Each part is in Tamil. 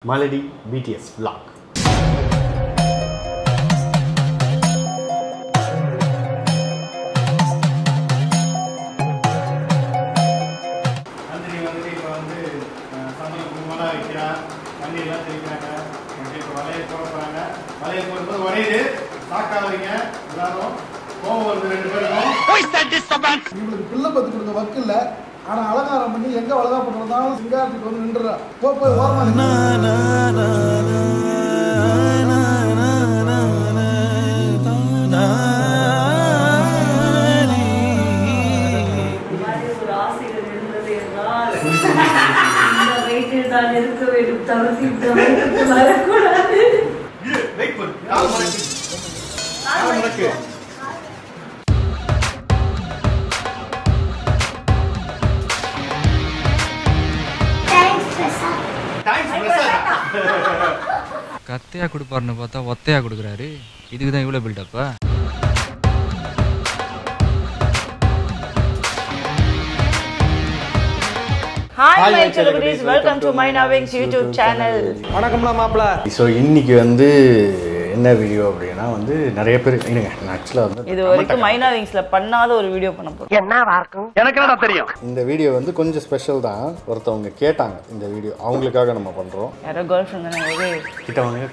Malady BTS vlog. Andri வந்து இப்போ வந்து சமையல் கும்பலாக வைக்கிறான், தண்ணியெல்லாம் தெளிக்கிறாங்க, இப்போ வலையை போட போகிறாங்க. வலையை போடும்போது வரையுது, சாக்காதீங்க எல்லாரும். கோவம் வருது ரெண்டு பேருக்கும். இவங்களுக்கு பிள்ளை பத்து கொடுக்க வக்கு இல்லை. ஆனால் அலங்காரம் பண்ணி எங்கே அழகா பண்ணுறதாலும் சிங்காரத்துக்கு வந்து நின்றுறா. போய் ஓரமாக இருக்க வேண்டும் தவிர்த்து வரக்கூடாது. கத்தையா கொடுப்பாருன்னு பார்த்தா ஒத்தையா கொடுக்குறாரு. இதுக்கு தான் இவ்வளோ பில்டப்பா? Hi my celebrities, welcome to my Naving's YouTube channel. வணக்கம்ல மாப்ள. ஸோ இன்னைக்கு வந்து என்ன வீடியோ அப்படின்னா வந்து நிறைய பேர் இருங்க, நான் ஆக்சுவலாக வந்து இது வரைக்கும் மைனா விங்ஸ்ல பண்ணாத ஒரு வீடியோ பண்ண போறோம். என்னவா இருக்கும் எனக்கு என்ன தெரியும். இந்த வீடியோ வந்து கொஞ்சம் ஸ்பெஷல் தான். ஒருத்தவங்க கேட்டாங்க இந்த வீடியோ, அவங்களுக்காக நம்ம பண்ணுறோம். யாரோ கேர்ள் ஃப்ரெண்ட் தானே கிட்ட வாங்க,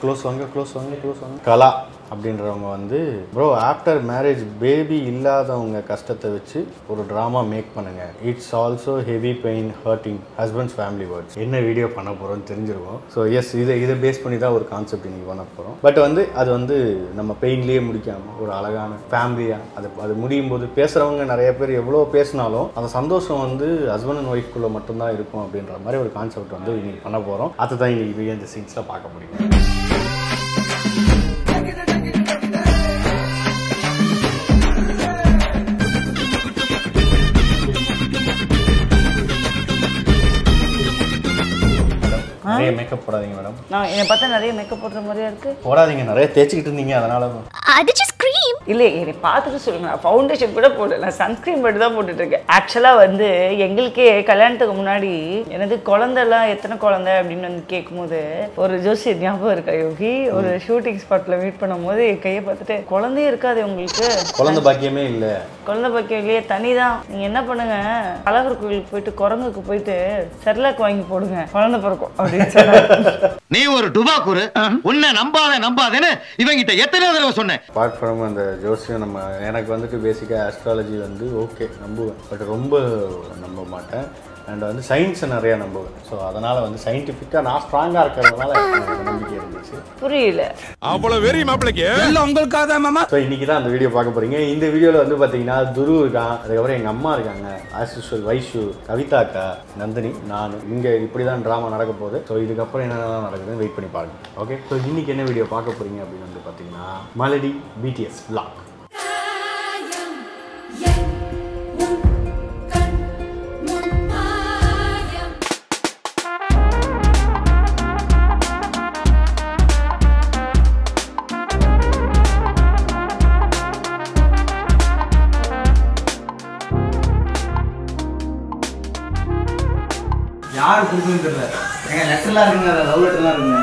க்ளோஸ் வாங்க. கலா அப்படின்றவங்க வந்து ப்ரோ ஆஃப்டர் மேரேஜ் பேபி இல்லாதவங்க கஷ்டத்தை வச்சு ஒரு ட்ராமா மேக் பண்ணுங்க. It's also heavy pain hurting husbands family words. என்ன வீடியோ பண்ண போகிறோம்னு தெரிஞ்சிருவோம். ஸோ எஸ், இதை பேஸ் பண்ணி தான் ஒரு கான்செப்ட் இன்னைக்கு பண்ண போகிறோம். பட் வந்து அது வந்து நம்ம பெயின்லேயே முடிக்காமல் ஒரு அழகான ஃபேமிலியாக அது முடியும் போது பேசுகிறவங்க நிறைய பேர் எவ்வளோ பேசினாலும் அந்த சந்தோஷம் வந்து ஹஸ்பண்ட் அண்ட் ஒய்ஃப்குள்ளே மட்டும்தான் இருக்கும் அப்படின்ற மாதிரி ஒரு கான்செப்ட் வந்து இன்னைக்கு பண்ண போகிறோம். அதுதான் இன்னைக்கு இந்த சீன்ஸில் பார்க்க முடியும். நிறைய மேக்கப் போடாதீங்க மேடம். நான் என்னை பார்த்தா நிறைய மேக்கப் போடுற மாதிரியா இருக்கு. போடாதீங்க, நிறைய தேய்ச்சிக்கிட்டு இருந்தீங்க அதனால. இல்லை என்னை பார்த்துட்டு சொல்லுங்க, நான் ஃபவுண்டேஷன் கூட போடல, நான் சன்ஸ்கிரீன் மட்டும் தான் போட்டுட்டு இருக்கேன். ஆக்சுவலாக வந்து எங்களுக்கே கல்யாணத்துக்கு முன்னாடி எனது குழந்தைலாம் எத்தனை குழந்தை அப்படின்னு வந்து கேட்கும்போது ஒரு ஜோசி ஞாபகம் இருக்கா யோகி, ஒரு ஷூட்டிங் ஸ்பாட்டில் மீட் பண்ணும்போது என் கையை பார்த்துட்டு குழந்தையே இருக்காது உங்களுக்கு, குழந்தை பாக்கியமே இல்லை, குழந்தை பாக்கியம் இல்லையே, தனி தான், நீங்கள் என்ன பண்ணுங்க அழகர் கோயிலுக்கு போயிட்டு குரங்குக்கு போயிட்டு செர்லாக் வாங்கி போடுங்க, குழந்தை பிறக்கும் அப்படின்னு சொன்னாங்க. நீ ஒரு டுபாக்குரு, உன்னை நம்பாதேன்னு இவங்கிட்ட எத்தனை தடவை சொன்னேன். அப்பார்ட் ஃப்ரம் அந்த ஜோசியம் நம்ம எனக்கு வந்துட்டு பேசிக்காக ஆஸ்ட்ராலஜி வந்து ஓகே நம்புவேன், பட் ரொம்ப நம்ப மாட்டேன். அண்ட் வந்து சயின்ஸை நிறையா நம்புவேன். ஸோ அதனால் வந்து சயின்டிஃபிக்காக நான் ஸ்ட்ராங்காக இருக்கிறதுனால எனக்கு நம்பிக்கை இருந்துச்சு. புரியல அவ்வளோ வெறி மாப்பிளைக்கு உங்களுக்காக மாமா. ஸோ இன்றைக்கி தான் அந்த வீடியோ பார்க்க போகிறீங்க. இந்த வீடியோவில் வந்து பார்த்தீங்கன்னா துரு இருக்கான், அதுக்கப்புறம் எங்கள் அம்மா இருக்காங்க, ஆஸ் யூஷுவல் வைஷு, கவிதா அக்கா, நந்தினி, நான். இங்கே இப்படி தான் ட்ராமா நடக்க போகுது. ஸோ இதுக்கப்புறம் என்னென்ன நடக்குதுன்னு வெயிட் பண்ணி பாருங்க. ஓகே, ஸோ இன்றைக்கி என்ன வீடியோ பார்க்க போகிறீங்க அப்படின்னு வந்து பார்த்தீங்கன்னா Malady BTS vlog. யாரு கொடுக்குன்னு தெரியல. எங்க லெட்டர்லாம் இருக்குங்க, லவ் லெட்டர்லாம் இருக்குங்க.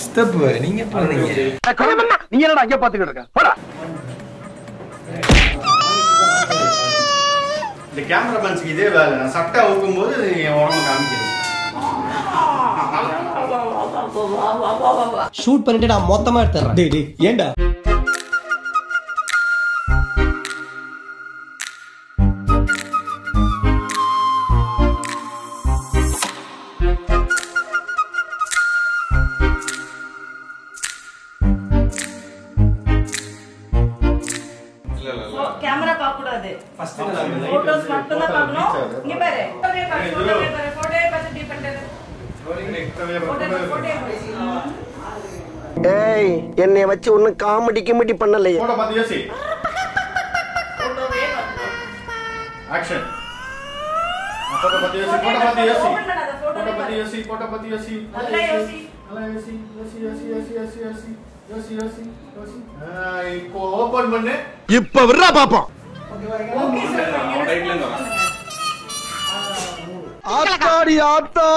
ஸ்டெப் நீங்க பண்ணுங்க. நீ என்னடா அங்கே பாத்துக்கிட்டு இருக்க? போடா. இந்த கேமராமேன்ஸ்க்கு இதே வேலை. நான் சட்டை அவுக்கும் போது என் உடம்பு காமிக்கிறது. ஷூட் பண்ணிட்டு நான் மொத்தமா எடுத்துறேன். டேய் டேய் ஏண்டா? கேமரா பார்க்க கூடாது, போட்டோஸ் மட்டும் தான் பார்க்கணும். இங்க பாரு, போட்டோவே பார்த்து டி பண்றது. ஏய் என்னைய வச்சு ஒன்னும் காமெடி கிமெடி பண்ணலையே. போட்டோ பார்த்து யோசி. ஆக்ஷன். போட்டோ பார்த்து யோசி. நல்லா யோசி. இப்போ ஓபன் பண்ணு. இப்ப விடுறா பாப்போம். Okay sir. ஆத்தாடி ஆத்தா.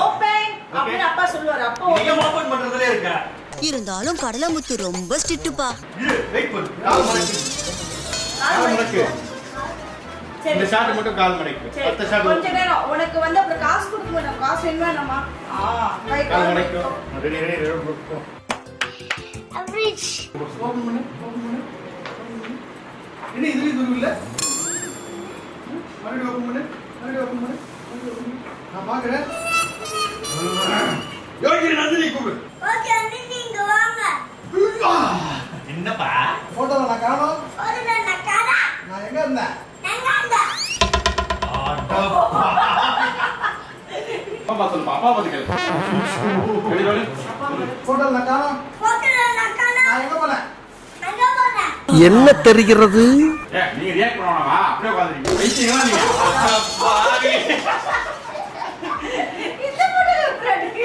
ஓபன் அப்படி அப்பா சொல்லுவாரு. அப்பா ஓபன் பண்றதுலயே இருக்க. இருந்தாலும் கடலமுத்து ரொம்ப ஸ்ட்ரிக்ட்டுப்பா. இரு வெயிட் பண்ணு. கால் மடக்கு. இந்த ஷாட் மட்டும் கால் மடக்கு. அடுத்த ஷாட் கொஞ்ச நேரம் உனக்கு வந்து அப்புறம் காசு கொடுக்க மாட்டோம். காசு வேணுமாமா? கை கால் மடக்கு. ரெடி போ. அவரேஜ். ஓபன் பண்ணு. என்ன இதுல இது இல்ல? மறுபடியும் ஓபன் பண்ணு. நான் பாக்குறேன். யோகி நந்தினி கூப்பிடு. ஓகே அண்ணி நீங்க வாங்க. என்னப்பா? போட்டோல நான் காணோம். போடுங்க நக்காரா. நான் எங்க இருந்தேன்? அப்பா சொல்லு. அப்பா வந்து கேளு. ரெடி. போட்டோல நான் காணோம். நான் எங்க போனேன்? என்ன தெரிகிறது? நீங்க ரியாக்ட் பண்ணணுமா? அப்படியே உட்கார்ந்திருக்கீங்க. வெயிட்டிங்கா நீங்க. இந்த போட்டோ எப்படி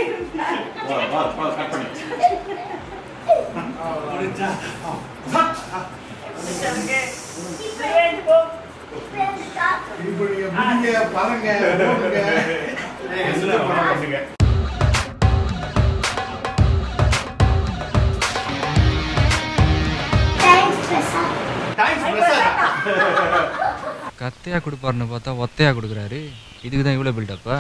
வா கட் பண்ணு. முடிஞ்சா. இப்போ நீங்க பிடிங்க, பாருங்க, போடுங்க. என்ன பண்ணுங்க? கத்தையா கொடுப்பாருன்னு பார்த்தா ஒத்தையா கொடுக்குறாரு. இதுக்கு தான் இவ்வளோ பில்டப்பா?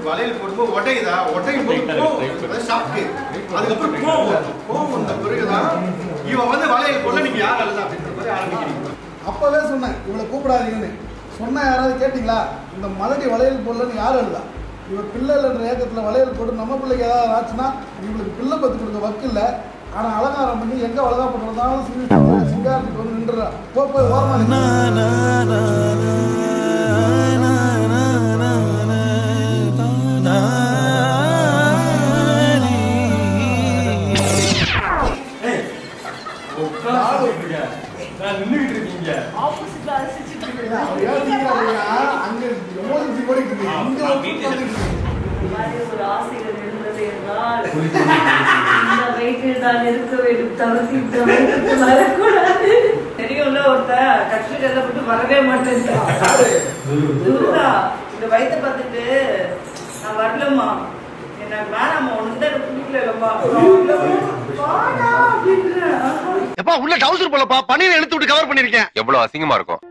வளையல் போடும்போது ஒட்டையுதா ஒட்டையும் போது ஷாக்கு அதுக்கப்புறம் கோவம் வந்த பிறகுதான் இவன் வந்து வளையல் போட நீங்க யார் அழுதா அப்படின்ற மாதிரி ஆரம்பிக்கிறீங்க. அப்பவே சொன்னேன் இவளை கூப்பிடாதீங்கன்னு. சொன்னா யாராவது கேட்டீங்களா? இந்த மலடி வளையல் போடலன்னு யார் அழுதா? இவ பிள்ளை இல்லைன்ற ஏக்கத்தில் வளையல் போட்டு நம்ம பிள்ளைக்கு ஏதாவது ஆச்சுன்னா இவளுக்கு பிள்ளை பத்து கொடுக்க வக்கு இல்லை. ஆனால் அலங்காரம் பண்ணி எங்கே வளகா பண்ணுறதாலும் சிங்காரத்துக்கு வந்து நின்றுறா. போய் ஓரமாக நின்றுகிட்டு இருக்கீங்க. அங்கே எமோஜி ஓடிட்டு இருக்கு. இங்கே ஒரு ஆசைகள் இருந்தது என்றால் இந்த வயிற்றில் தான் இருக்க வேண்டும், தவிர்த்து இந்த வயிற்றுக்கு வரக்கூடாது. தெரியும்ல ஒருத்தர் கஷ்டத்தை விட்டு வரவே மாட்டேன். இந்த வயிற்றை பார்த்துட்டு நான் வரலம்மா, எனக்கு வேணாம்மா, உனக்கு தான் பிடிக்கலம்மா அப்படின்ற எப்பா உள்ள டவுசர் போலப்பா பன்னீர் எடுத்து விட்டு கவர் பண்ணிருக்கேன். எவ்வளவு அசிங்கமா இருக்கும்.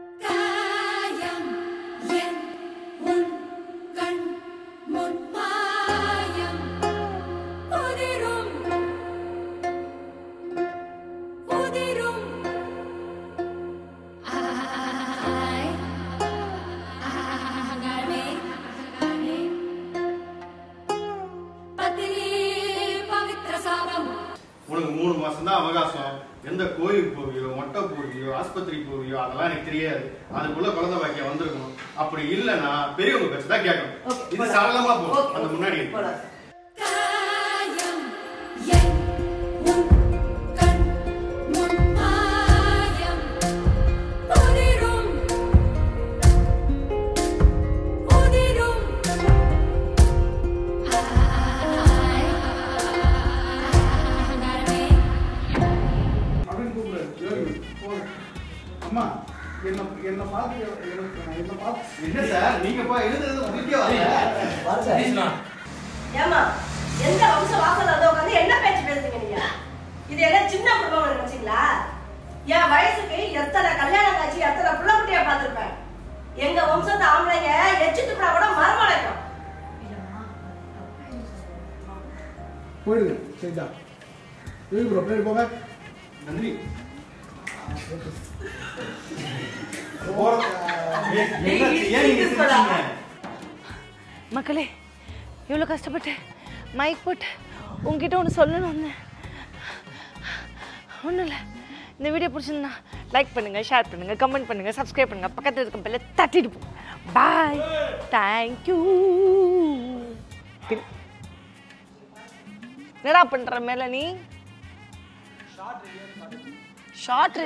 உனக்கு 3 மாசம் தான் அவகாசம். எந்த கோயிலுக்கு போவியோ, மொட்டை போவியோ, ஆஸ்பத்திரி போவியோ அதெல்லாம் எனக்கு தெரியாது. அதுக்குள்ள குழந்தை பாக்கியம் வந்திருக்கணும். அப்படி இல்லைன்னா பெரியவங்க பேச்சு தான் கேட்கணும். இது சரளமா போகும். அந்த முன்னாடி அம்மா என்ன பார்த்து என்ன சார் நீங்க பா எழுதுறது உங்களுக்கே வரல. ஏமா எந்த வம்ச வாசல்ல உட்கார்ந்து என்ன பேச்சு பேசுறீங்க? இது என்ன சின்ன குடும்பம் நினைச்சீங்களா? என் வயசுக்கு எத்தனை கல்யாணம் காட்சி எத்தனை பிள்ளை குட்டியா பார்த்திருப்பேன். எங்க வம்சத்து ஆம்பளைங்க எச்சு துப்புனா கூட மரமடைக்கும். போயிடுங்க சரிதா ப்ரோ பின்னாடி போங்க நன்றி மக்களே இவ்வளோ கஷ்டப்பட்டு மைக் போட்டு உங்ககிட்ட ஒன்று சொல்லணும்னு ஒன்றும் இல்லை. இந்த வீடியோ பிடிச்சிருந்தா லைக் பண்ணுங்கள், ஷேர் பண்ணுங்கள், கமெண்ட் பண்ணுங்கள், சப்ஸ்கிரைப் பண்ணுங்கள், பக்கத்தில் இருக்க பெல்ல தட்டிட்டு போ. பாய், தேங்க்யூ. என்னடா பண்ணுற மேலே நீ ஷார்ட்